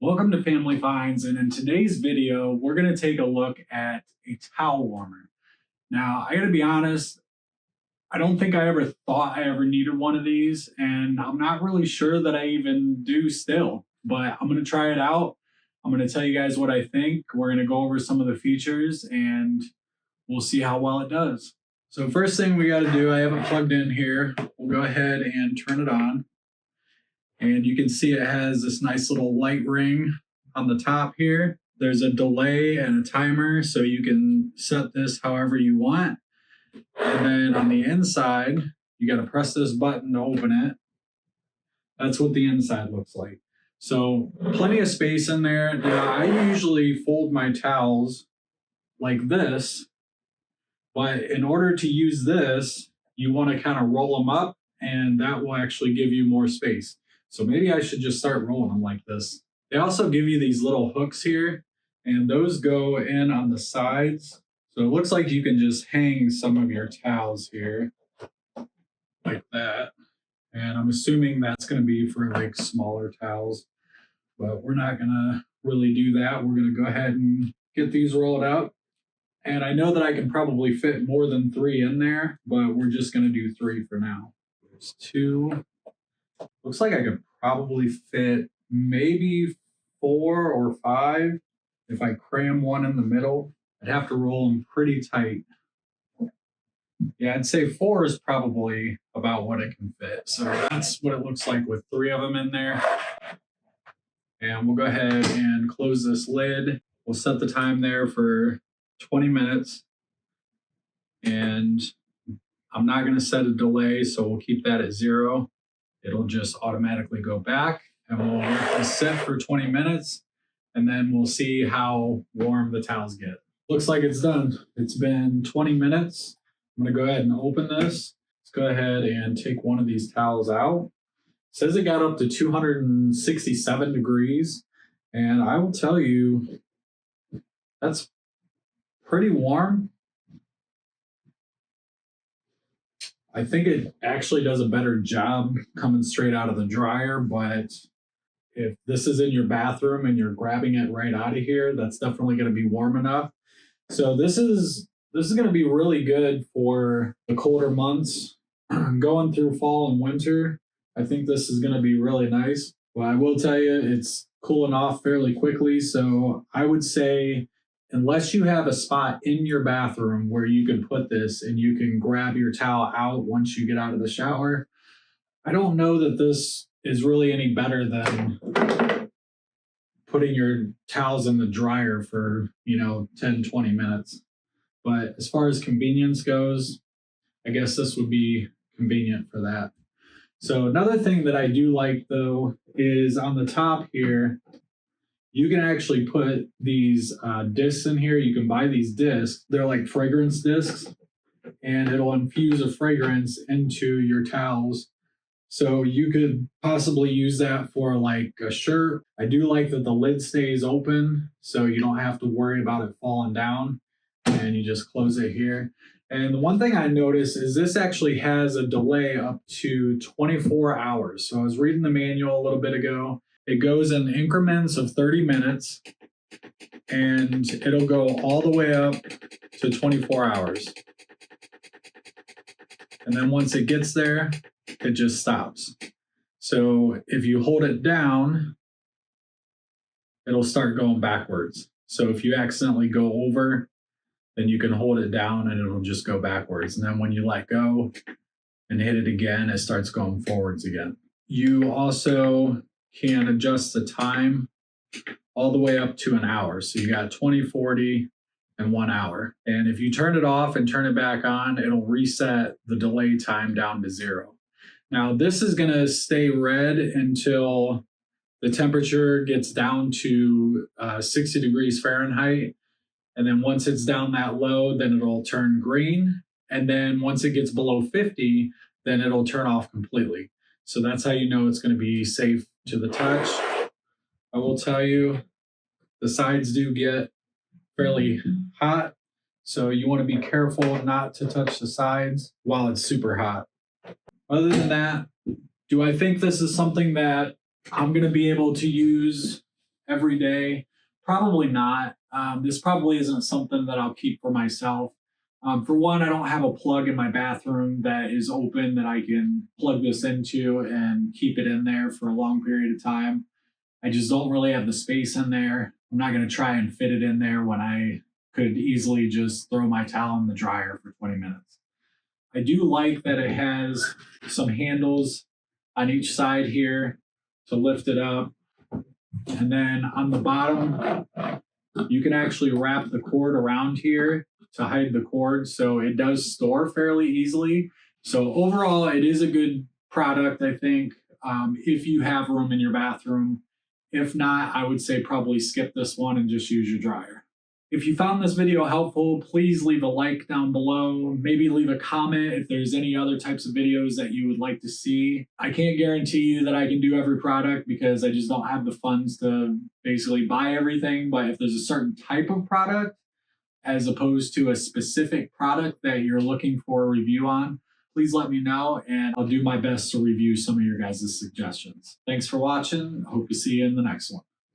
Welcome to Family Finds, and in today's video, we're going to take a look at a towel warmer. Now, I got to be honest, I don't think I ever thought I ever needed one of these, and I'm not really sure that I even do still, but I'm going to try it out. I'm going to tell you guys what I think. We're going to go over some of the features, and we'll see how well it does. So first thing we got to do, I have it plugged in here. We'll go ahead and turn it on. And you can see it has this nice little light ring on the top here. There's a delay and a timer, so you can set this however you want. And then on the inside, you got to press this button to open it. That's what the inside looks like. So plenty of space in there. Now, I usually fold my towels like this, but in order to use this, you want to kind of roll them up, and that will actually give you more space. So maybe I should just start rolling them like this. They also give you these little hooks here, and those go in on the sides. So it looks like you can just hang some of your towels here like that. And I'm assuming that's going to be for like smaller towels, but we're not going to really do that. We're going to go ahead and get these rolled out. And I know that I can probably fit more than 3 in there, but we're just going to do 3 for now. There's 2. Looks like I could probably fit maybe 4 or 5 if I cram one in the middle. I'd have to roll them pretty tight. Yeah, I'd say 4 is probably about what it can fit. So that's what it looks like with 3 of them in there. And we'll go ahead and close this lid. We'll set the time there for 20 minutes. And I'm not going to set a delay, so we'll keep that at 0. It'll just automatically go back, and we'll let this sit for 20 minutes, and then we'll see how warm the towels get. Looks like it's done. It's been 20 minutes. I'm going to go ahead and open this. Let's go ahead and take one of these towels out. It says it got up to 267 degrees, and I will tell you, that's pretty warm. I think it actually does a better job coming straight out of the dryer, but if this is in your bathroom and you're grabbing it right out of here, that's definitely going to be warm enough. So this is going to be really good for the colder months. Going through fall and winter, I think this is going to be really nice. But I will tell you, it's cooling off fairly quickly. So I would say, unless you have a spot in your bathroom where you can put this and you can grab your towel out once you get out of the shower, I don't know that this is really any better than putting your towels in the dryer for, 10, 20 minutes. But as far as convenience goes, I guess this would be convenient for that. So another thing that I do like, though, is on the top here, you can actually put these discs in here. You can buy these discs. They're like fragrance discs, and it'll infuse a fragrance into your towels. So you could possibly use that for like a shirt. I do like that the lid stays open, so you don't have to worry about it falling down, and you just close it here. And the one thing I noticed is this actually has a delay up to 24 hours. So I was reading the manual a little bit ago. It goes in increments of 30 minutes, and it'll go all the way up to 24 hours. And then once it gets there, it just stops. So if you hold it down, it'll start going backwards. So if you accidentally go over, then you can hold it down and it'll just go backwards. And then when you let go and hit it again, it starts going forwards again. You also can adjust the time all the way up to an hour. So you got 20, 40, and 1 hour. And if you turn it off and turn it back on, it'll reset the delay time down to 0. Now, this is going to stay red until the temperature gets down to 60 degrees Fahrenheit. And then once it's down that low, then it'll turn green. And then once it gets below 50, then it'll turn off completely. So that's how you know it's going to be safe to the touch. I will tell you, the sides do get fairly hot, so you want to be careful not to touch the sides while it's super hot. Other than that, do I think this is something that I'm going to be able to use every day? Probably not. This probably isn't something that I'll keep for myself. For one, I don't have a plug in my bathroom that is open that I can plug this into and keep it in there for a long period of time. I just don't really have the space in there. I'm not going to try and fit it in there when I could easily just throw my towel in the dryer for 20 minutes. I do like that it has some handles on each side here to lift it up. And then on the bottom, you can actually wrap the cord around here to hide the cord. So it does store fairly easily. So overall, it is a good product, I think, if you have room in your bathroom. If not, I would say probably skip this one and just use your dryer. If you found this video helpful, please leave a like down below. Maybe leave a comment if there's any other types of videos that you would like to see. I can't guarantee you that I can do every product because I just don't have the funds to basically buy everything. But if there's a certain type of product, as opposed to a specific product that you're looking for a review on, please let me know and I'll do my best to review some of your guys' suggestions. Thanks for watching. Hope to see you in the next one.